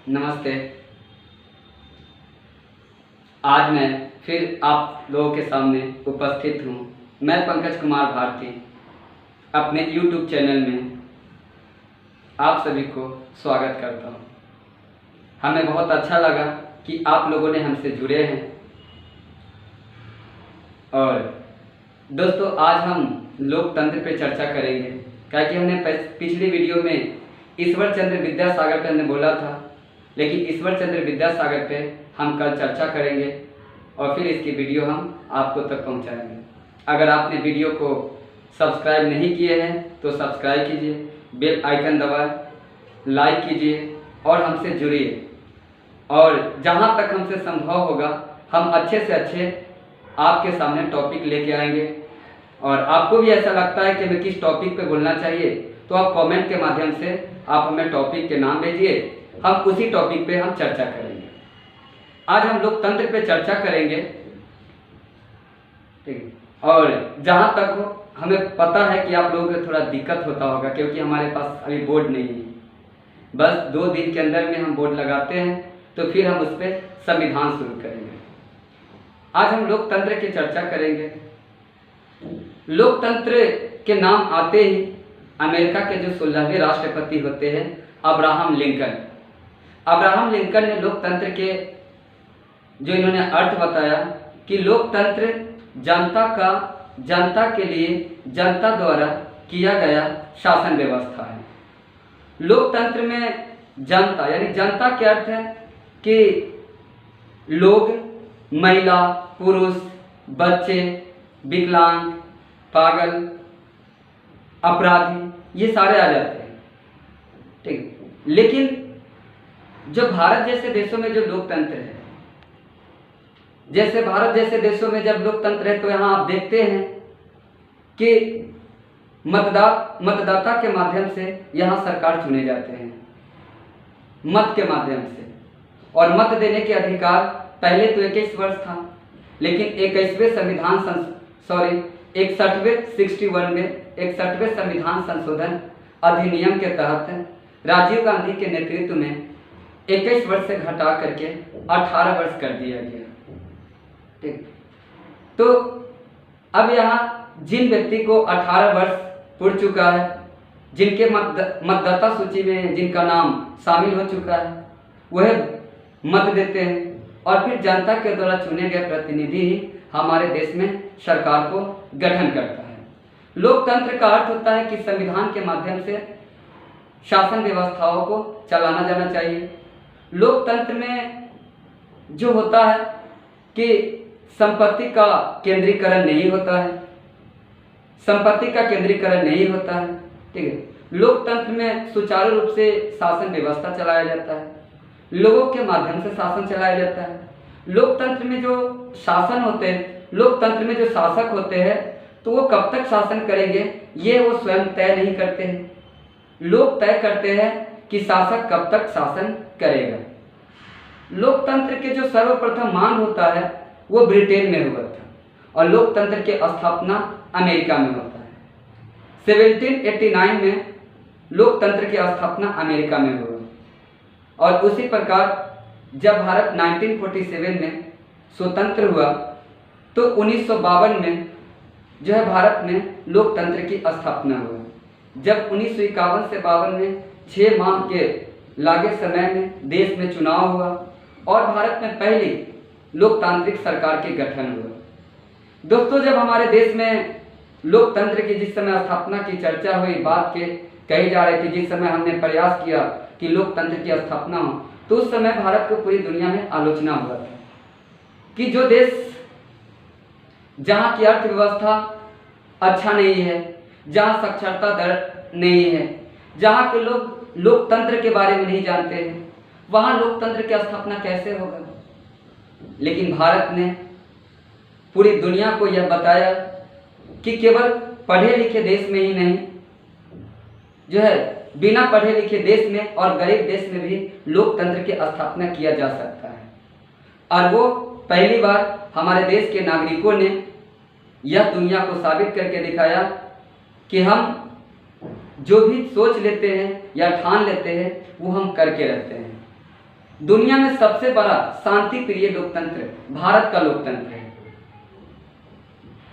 नमस्ते। आज मैं फिर आप लोगों के सामने उपस्थित हूँ। मैं पंकज कुमार भारती अपने YouTube चैनल में आप सभी को स्वागत करता हूँ। हमें बहुत अच्छा लगा कि आप लोगों ने हमसे जुड़े हैं। और दोस्तों, आज हम लोकतंत्र पे चर्चा करेंगे, क्योंकि हमने पिछली वीडियो में ईश्वर चंद्र विद्यासागर पे हमने बोला था, लेकिन ईश्वर चंद्र विद्यासागर पे हम कल चर्चा करेंगे और फिर इसकी वीडियो हम आपको तक पहुंचाएंगे। अगर आपने वीडियो को सब्सक्राइब नहीं किए हैं तो सब्सक्राइब कीजिए, बेल आइकन दबाएं, लाइक कीजिए और हमसे जुड़िए। और जहां तक हमसे संभव होगा हम अच्छे से अच्छे आपके सामने टॉपिक लेके आएंगे। और आपको भी ऐसा लगता है कि हमें किस टॉपिक पे बोलना चाहिए तो आप कमेंट के माध्यम से आप हमें टॉपिक के नाम भेजिए, हम उसी टॉपिक पे हम चर्चा करेंगे। आज हम लोकतंत्र पे चर्चा करेंगे, ठीक है। और जहां तक हो, हमें पता है कि आप लोगों को थोड़ा दिक्कत होता होगा क्योंकि हमारे पास अभी बोर्ड नहीं है। बस 2 दिन के अंदर में हम बोर्ड लगाते हैं तो फिर हम उस पर संविधान शुरू करेंगे। आज हम लोकतंत्र की चर्चा करेंगे। लोकतंत्र के नाम आते ही अमेरिका के जो 16वें राष्ट्रपति होते हैं अब्राहम लिंकन। अब्राहम लिंकन ने लोकतंत्र के जो इन्होंने अर्थ बताया कि लोकतंत्र जनता के लिए जनता द्वारा किया गया शासन व्यवस्था है। लोकतंत्र में जनता यानी जनता के अर्थ है कि लोग, महिला, पुरुष, बच्चे, विकलांग, पागल, अपराधी, ये सारे आ जाते हैं, ठीक। लेकिन जो भारत जैसे देशों में जो लोकतंत्र है, जैसे भारत जैसे देशों में जब लोकतंत्र है तो यहाँ आप देखते हैं कि मतदाता के माध्यम से यहाँ सरकार चुने जाते हैं, मत के माध्यम से। और मत देने के अधिकार पहले तो 21 वर्ष था, लेकिन 61वें संविधान संशोधन अधिनियम के तहत राजीव गांधी के नेतृत्व में 21 वर्ष से घटा करके 18 वर्ष कर दिया गया, ठीक। तो अब यहाँ जिन व्यक्ति को 18 वर्ष पूर्ण चुका है, जिनके मतदाता सूची में जिनका नाम शामिल हो चुका है, वह मत देते हैं और फिर जनता के द्वारा चुने गए प्रतिनिधि ही हमारे देश में सरकार को गठन करता है। लोकतंत्र का अर्थ होता है कि संविधान के माध्यम से शासन व्यवस्थाओं को चलाना जाना चाहिए। लोकतंत्र में जो होता है कि संपत्ति का केंद्रीकरण नहीं होता है, संपत्ति का केंद्रीकरण नहीं होता है, ठीक है। लोकतंत्र में सुचारू रूप से शासन व्यवस्था चलाया जाता है, लोगों के माध्यम से शासन चलाया जाता है। लोकतंत्र में जो शासन होते हैं, लोकतंत्र में जो शासक होते हैं, तो वो कब तक शासन करेंगे ये वो स्वयं तय नहीं करते हैं, लोग तय करते हैं कि शासक कब तक शासन करेगा। लोकतंत्र के जो सर्वप्रथम मांग होता है वो ब्रिटेन में हुआ था और लोकतंत्र की स्थापना अमेरिका में होता है। 1789 में लोकतंत्र की स्थापना अमेरिका में हुआ और उसी प्रकार जब भारत 1947 में स्वतंत्र हुआ तो 1952 में जो है भारत में लोकतंत्र की स्थापना हुआ। जब 1951 से 52 में 6 माह के लागे समय में देश में चुनाव हुआ और भारत में पहली लोकतांत्रिक सरकार के गठन हुआ। दोस्तों, जब हमारे देश में लोकतंत्र की जिस समय स्थापना की चर्चा हुई, बात के कही जा रही थी, जिस समय हमने प्रयास किया कि लोकतंत्र की स्थापना हो, तो उस समय भारत को पूरी दुनिया में आलोचना हुआ था कि जो देश जहाँ की अर्थव्यवस्था अच्छा नहीं है, जहाँ साक्षरता दर नहीं है, जहाँ के लोग लोकतंत्र के बारे में नहीं जानते हैं, वहाँ लोकतंत्र की स्थापना कैसे होगा। लेकिन भारत ने पूरी दुनिया को यह बताया कि केवल पढ़े लिखे देश में ही नहीं, जो है बिना पढ़े लिखे देश में और गरीब देश में भी लोकतंत्र की स्थापना किया जा सकता है। और वो पहली बार हमारे देश के नागरिकों ने यह दुनिया को साबित करके दिखाया कि हम जो भी सोच लेते हैं या ठान लेते हैं वो हम करके रहते हैं। दुनिया में सबसे बड़ा शांति प्रिय लोकतंत्र भारत का लोकतंत्र है,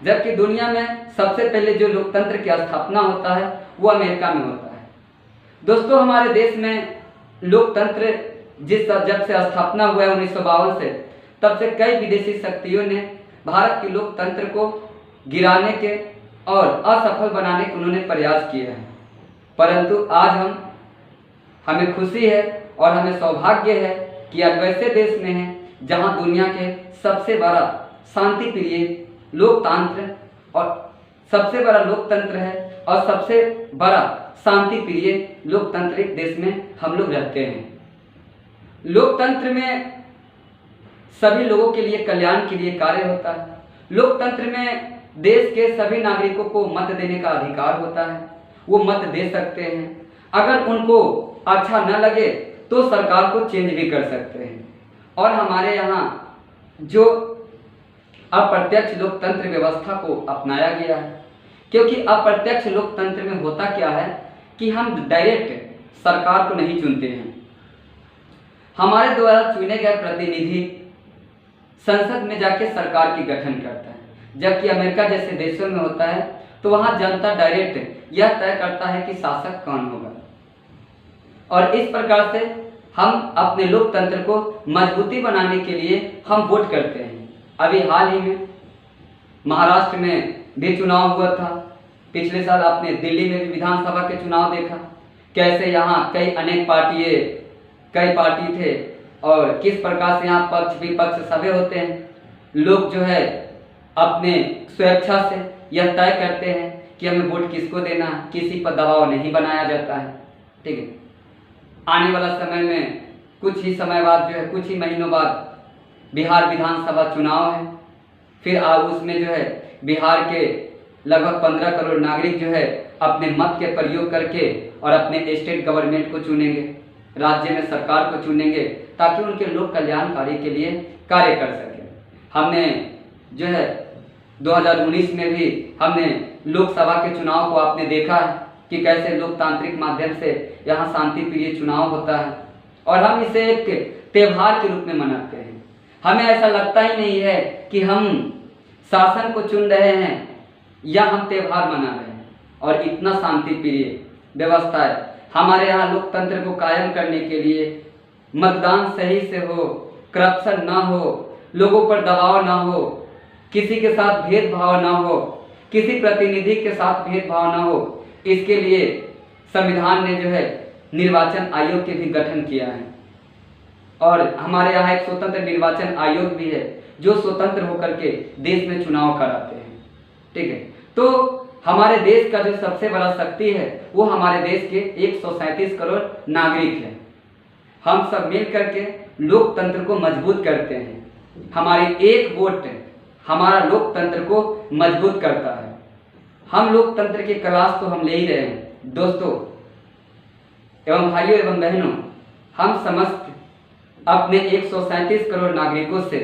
जबकि दुनिया में सबसे पहले जो लोकतंत्र की स्थापना होता है वो अमेरिका में होता है। दोस्तों, हमारे देश में लोकतंत्र जब से स्थापना हुआ है 1952 से, तब से कई विदेशी शक्तियों ने भारत के लोकतंत्र को गिराने के और असफल बनाने के उन्होंने प्रयास किए हैं। परंतु आज हमें खुशी है और हमें सौभाग्य है कि आज वैसे देश में हैं जहां दुनिया के सबसे बड़ा शांति प्रिय लोकतंत्र और सबसे बड़ा लोकतंत्र है और सबसे बड़ा शांति प्रिय लोकतांत्रिक देश में हम लोग रहते हैं। लोकतंत्र में सभी लोगों के लिए कल्याण के लिए कार्य होता है। लोकतंत्र में देश के सभी नागरिकों को मत देने का अधिकार होता है, वो मत दे सकते हैं। अगर उनको अच्छा न लगे तो सरकार को चेंज भी कर सकते हैं। और हमारे यहाँ जो अप्रत्यक्ष लोकतंत्र व्यवस्था को अपनाया गया है, क्योंकि अप्रत्यक्ष लोकतंत्र में होता क्या है कि हम डायरेक्ट सरकार को नहीं चुनते हैं, हमारे द्वारा चुने गए प्रतिनिधि संसद में जाके सरकार की गठन करता है। जबकि अमेरिका जैसे देशों में होता है तो वहाँ जनता डायरेक्ट यह तय करता है कि शासक कौन होगा। और इस प्रकार से हम अपने लोकतंत्र को मजबूती बनाने के लिए हम वोट करते हैं। अभी हाल ही में महाराष्ट्र में भी चुनाव हुआ था, पिछले साल आपने दिल्ली में भी विधानसभा के चुनाव देखा, कैसे यहाँ कई पार्टी थे और किस प्रकार से यहाँ पक्ष विपक्ष सभी होते हैं। लोग जो है अपने स्वेच्छा से यह तय करते हैं कि हमें वोट किसको देना है, किसी पर दबाव नहीं बनाया जाता है। ठीक है, आने वाला समय में कुछ ही समय बाद जो है कुछ ही महीनों बाद बिहार विधानसभा चुनाव है। फिर उसमें जो है बिहार के लगभग 15 करोड़ नागरिक जो है अपने मत के प्रयोग करके और अपने स्टेट गवर्नमेंट को चुनेंगे, राज्य में सरकार को चुनेंगे ताकि उनके लोक कल्याणकारी के लिए कार्य कर सके। हमने जो है 2019 में भी हमने लोकसभा के चुनाव को आपने देखा है कि कैसे लोकतांत्रिक माध्यम से यहाँ शांति प्रिय चुनाव होता है और हम इसे एक त्यौहार के रूप में मनाते हैं। हमें ऐसा लगता ही नहीं है कि हम शासन को चुन रहे हैं या हम त्यौहार मना रहे हैं। और इतना शांति प्रिय व्यवस्था है हमारे यहाँ लोकतंत्र को कायम करने के लिए। मतदान सही से हो, करप्शन ना हो, लोगों पर दबाव ना हो, किसी के साथ भेदभाव ना हो, किसी प्रतिनिधि के साथ भेदभाव ना हो, इसके लिए संविधान ने जो है निर्वाचन आयोग के भी गठन किया है। और हमारे यहाँ एक स्वतंत्र निर्वाचन आयोग भी है जो स्वतंत्र होकर के देश में चुनाव कराते हैं। ठीक है, तो हमारे देश का जो सबसे बड़ा शक्ति है वो हमारे देश के 137 करोड़ नागरिक हैं। हम सब मिल करके लोकतंत्र को मजबूत करते हैं। हमारी एक वोट हमारा लोकतंत्र को मजबूत करता है। हम लोकतंत्र की क्लास तो हम ले ही रहे हैं दोस्तों एवं भाइयों एवं बहनों। हम समस्त अपने 137 करोड़ नागरिकों से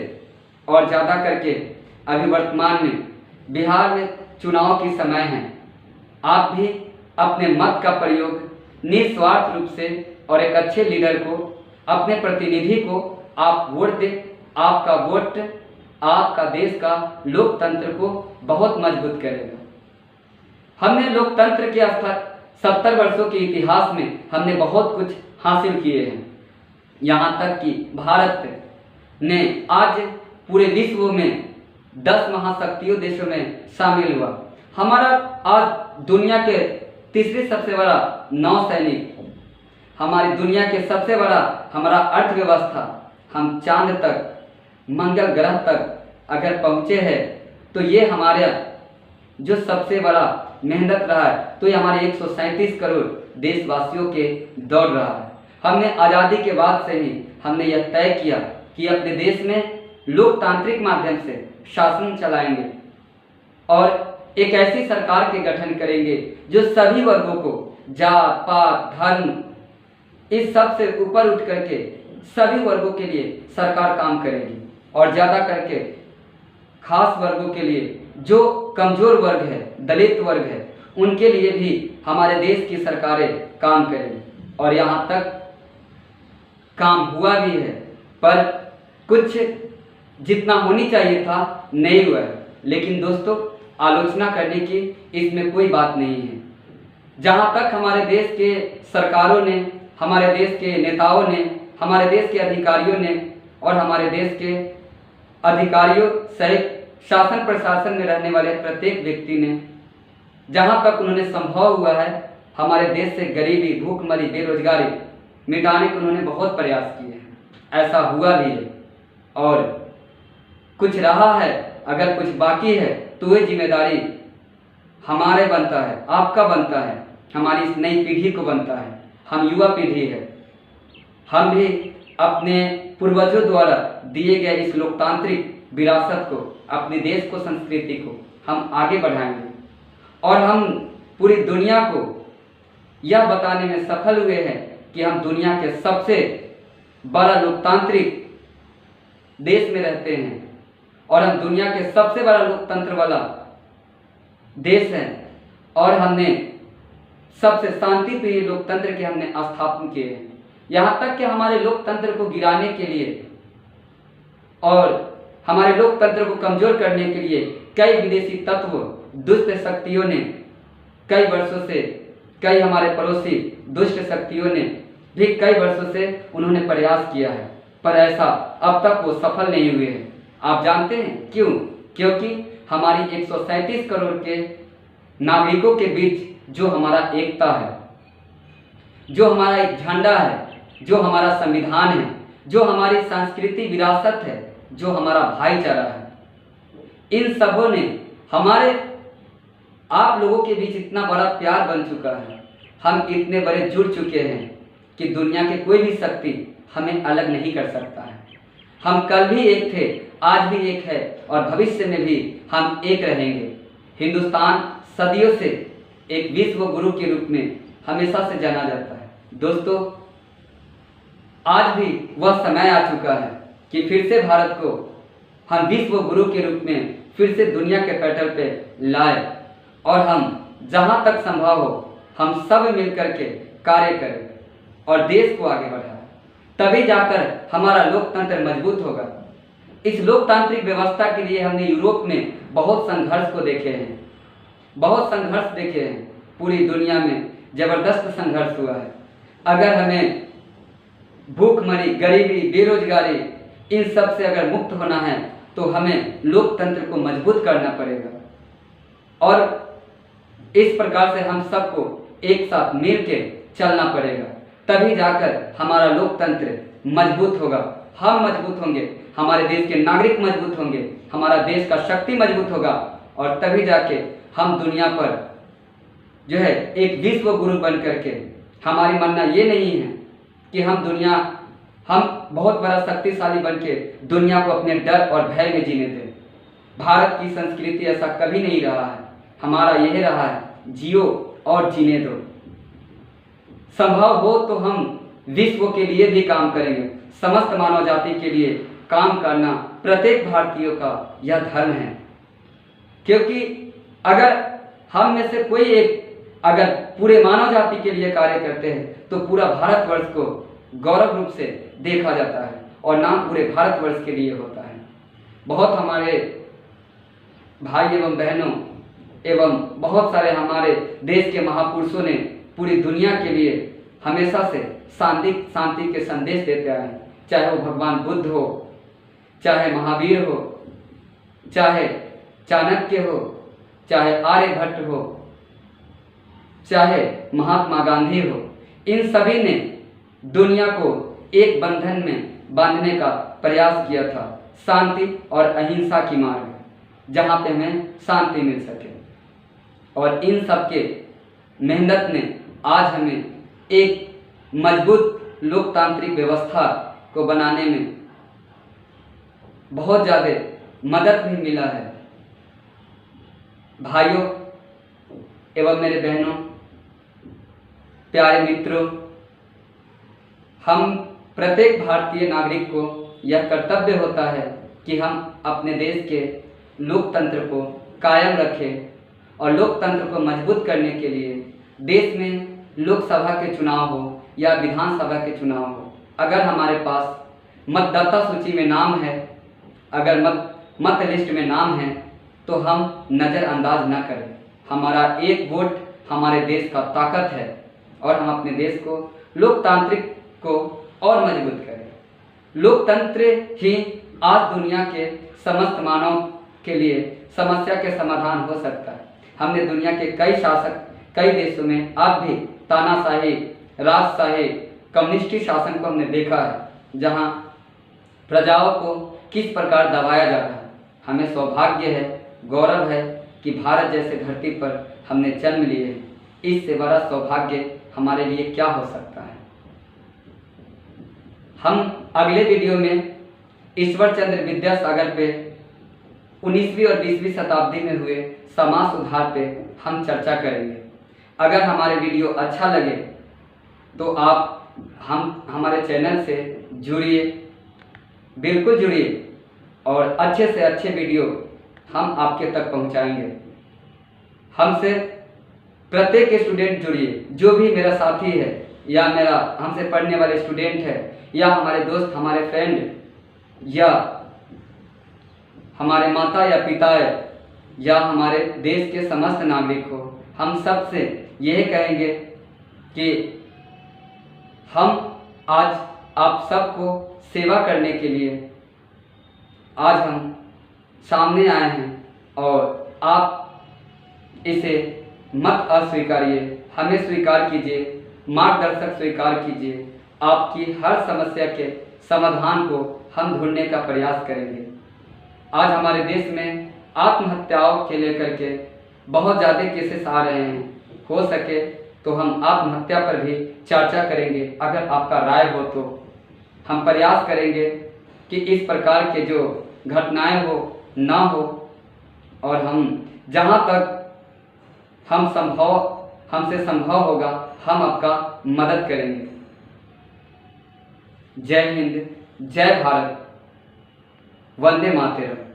और ज़्यादा करके अभी वर्तमान में बिहार में चुनाव की समय है, आप भी अपने मत का प्रयोग निस्वार्थ रूप से और एक अच्छे लीडर को, अपने प्रतिनिधि को आप वोट दें। आपका वोट आपका देश का लोकतंत्र को बहुत मजबूत करेगा। हमने लोकतंत्र के 70 वर्षों के इतिहास में हमने बहुत कुछ हासिल किए हैं। यहाँ तक कि भारत ने आज पूरे विश्व में 10 महाशक्तियों देशों में शामिल हुआ। हमारा आज दुनिया के तीसरी सबसे बड़ा नौसैनिक, हमारी दुनिया के सबसे बड़ा हमारा अर्थव्यवस्था, हम चांद तक, मंगल ग्रह तक अगर पहुँचे हैं तो ये हमारे जो सबसे बड़ा मेहनत रहा है, तो ये हमारे 137 करोड़ देशवासियों के दौड़ रहा है। हमने आज़ादी के बाद से ही हमने यह तय किया कि अपने देश में लोकतांत्रिक माध्यम से शासन चलाएंगे और एक ऐसी सरकार के गठन करेंगे जो सभी वर्गों को, जात पात धर्म, इस सब से ऊपर उठ करके सभी वर्गों के लिए सरकार काम करेगी। और ज़्यादा करके खास वर्गों के लिए, जो कमज़ोर वर्ग है, दलित वर्ग है, उनके लिए भी हमारे देश की सरकारें काम करेंगी। और यहाँ तक काम हुआ भी है, पर कुछ जितना होनी चाहिए था नहीं हुआ है। लेकिन दोस्तों, आलोचना करने की इसमें कोई बात नहीं है। जहाँ तक हमारे देश के सरकारों ने, हमारे देश के नेताओं ने, हमारे देश के अधिकारियों ने और हमारे देश के अधिकारियों सहित शासन प्रशासन में रहने वाले प्रत्येक व्यक्ति ने, जहाँ तक उन्होंने संभव हुआ है, हमारे देश से गरीबी, भूखमरी, बेरोजगारी मिटाने के उन्होंने बहुत प्रयास किए हैं। ऐसा हुआ भी है और कुछ रहा है, अगर कुछ बाकी है तो वह जिम्मेदारी हमारे बनता है, आपका बनता है, हमारी इस नई पीढ़ी को बनता है। हम युवा पीढ़ी है, हम भी अपने पूर्वजों द्वारा दिए गए इस लोकतांत्रिक विरासत को, अपने देश को, संस्कृति को हम आगे बढ़ाएंगे और हम पूरी दुनिया को यह बताने में सफल हुए हैं कि हम दुनिया के सबसे बड़ा लोकतांत्रिक देश में रहते हैं और हम दुनिया के सबसे बड़ा लोकतंत्र वाला देश है और हमने सबसे शांतिप्रिय लोकतंत्र के हमने स्थापन किए हैं। यहाँ तक कि हमारे लोकतंत्र को गिराने के लिए और हमारे लोकतंत्र को कमजोर करने के लिए कई विदेशी तत्व, दुष्ट शक्तियों ने कई वर्षों से, कई हमारे पड़ोसी दुष्ट शक्तियों ने भी कई वर्षों से उन्होंने प्रयास किया है, पर ऐसा अब तक वो सफल नहीं हुए हैं। आप जानते हैं क्यों? क्योंकि हमारी 137 करोड़ के नागरिकों के बीच जो हमारा एकता है, जो हमारा एक झंडा है, जो हमारा संविधान है, जो हमारी सांस्कृतिक विरासत है, जो हमारा भाईचारा है, इन सबों ने हमारे आप लोगों के बीच इतना बड़ा प्यार बन चुका है, हम इतने बड़े जुड़ चुके हैं कि दुनिया के कोई भी शक्ति हमें अलग नहीं कर सकता है। हम कल भी एक थे, आज भी एक है और भविष्य में भी हम एक रहेंगे। हिंदुस्तान सदियों से एक विश्व गुरु के रूप में हमेशा से जाना जाता है। दोस्तों, आज भी वह समय आ चुका है कि फिर से भारत को हम विश्व गुरु के रूप में फिर से दुनिया के पटल पे लाए और हम जहां तक संभव हो हम सब मिलकर के कार्य करें और देश को आगे बढ़ाएं। तभी जाकर हमारा लोकतंत्र मजबूत होगा। इस लोकतांत्रिक व्यवस्था के लिए हमने यूरोप में बहुत संघर्ष को देखे हैं, बहुत संघर्ष देखे हैं। पूरी दुनिया में जबरदस्त संघर्ष हुआ है। अगर हमें भूखमरी, गरीबी, बेरोजगारी इन सब से अगर मुक्त होना है तो हमें लोकतंत्र को मजबूत करना पड़ेगा और इस प्रकार से हम सबको एक साथ मिलकर चलना पड़ेगा। तभी जाकर हमारा लोकतंत्र मजबूत होगा, हम मजबूत होंगे, हमारे देश के नागरिक मजबूत होंगे, हमारा देश का शक्ति मजबूत होगा और तभी जाके हम दुनिया पर जो है एक विश्व गुरु बन करके, हमारी मानना ये नहीं है कि हम बहुत बड़ा शक्तिशाली बन के दुनिया को अपने डर और भय में जीने दें। भारत की संस्कृति ऐसा कभी नहीं रहा है। हमारा यह रहा है, जियो और जीने दो। संभव हो तो हम विश्व के लिए भी काम करेंगे। समस्त मानव जाति के लिए काम करना प्रत्येक भारतीय का यह धर्म है, क्योंकि अगर हम में से कोई एक अगर पूरे मानव जाति के लिए कार्य करते हैं तो पूरा भारतवर्ष को गौरव रूप से देखा जाता है और नाम पूरे भारतवर्ष के लिए होता है। बहुत हमारे भाई एवं बहनों एवं बहुत सारे हमारे देश के महापुरुषों ने पूरी दुनिया के लिए हमेशा से शांति के संदेश देते आए हैं। चाहे वो भगवान बुद्ध हो, चाहे महावीर हो, चाहे चाणक्य हो, चाहे आर्यभट्ट हो, चाहे महात्मा गांधी हो, इन सभी ने दुनिया को एक बंधन में बांधने का प्रयास किया था, शांति और अहिंसा की मार्ग, जहाँ पे हमें शांति मिल सके। और इन सब के मेहनत ने आज हमें एक मजबूत लोकतांत्रिक व्यवस्था को बनाने में बहुत ज़्यादा मदद भी मिला है। भाइयों एवं मेरे बहनों, प्यारे मित्रों, हम प्रत्येक भारतीय नागरिक को यह कर्तव्य होता है कि हम अपने देश के लोकतंत्र को कायम रखें और लोकतंत्र को मजबूत करने के लिए देश में लोकसभा के चुनाव हो या विधानसभा के चुनाव हो, अगर हमारे पास मतदाता सूची में नाम है, अगर मत लिस्ट में नाम है, तो हम नज़रअंदाज ना करें। हमारा एक वोट हमारे देश का ताकत है और हम अपने देश को लोकतांत्रिक को और मजबूत करें। लोकतंत्र ही आज दुनिया के समस्त मानव के लिए समस्या के समाधान हो सकता है। हमने दुनिया के कई शासक, कई देशों में अब भी तानाशाही, राजशाही, कम्युनिस्टी शासन को हमने देखा है, जहां प्रजाओं को किस प्रकार दबाया जाता है। हमें सौभाग्य है, गौरव है कि भारत जैसे धरती पर हमने जन्म लिए हैं। इससे बड़ा सौभाग्य हमारे लिए क्या हो सकता है। हम अगले वीडियो में ईश्वर चंद्र विद्यासागर पे 19वीं और 20वीं शताब्दी में हुए समाज सुधार पे हम चर्चा करेंगे। अगर हमारे वीडियो अच्छा लगे तो आप हमारे चैनल से जुड़िए, बिल्कुल जुड़िए, और अच्छे से अच्छे वीडियो हम आपके तक पहुंचाएंगे। हमसे प्रत्येक स्टूडेंट जुड़िए, जो भी मेरा साथी है या मेरा हमसे पढ़ने वाले स्टूडेंट है या हमारे दोस्त, हमारे फ्रेंड या हमारे माता या पिता या हमारे देश के समस्त नागरिक हो, हम सब से यही कहेंगे कि हम आज आप सबको सेवा करने के लिए आज हम सामने आए हैं और आप इसे मत अस्वीकारिए, हमें स्वीकार कीजिए, मार्गदर्शक स्वीकार कीजिए। आपकी हर समस्या के समाधान को हम ढूंढने का प्रयास करेंगे। आज हमारे देश में आत्महत्याओं के लेकर के बहुत ज़्यादा केसेस आ रहे हैं। हो सके तो हम आत्महत्या पर भी चर्चा करेंगे। अगर आपका राय हो तो हम प्रयास करेंगे कि इस प्रकार के जो घटनाएं हो ना हो, और हम जहां तक हमसे संभव होगा हम आपका मदद करेंगे। जय हिंद, जय भारत, वंदे मातरम।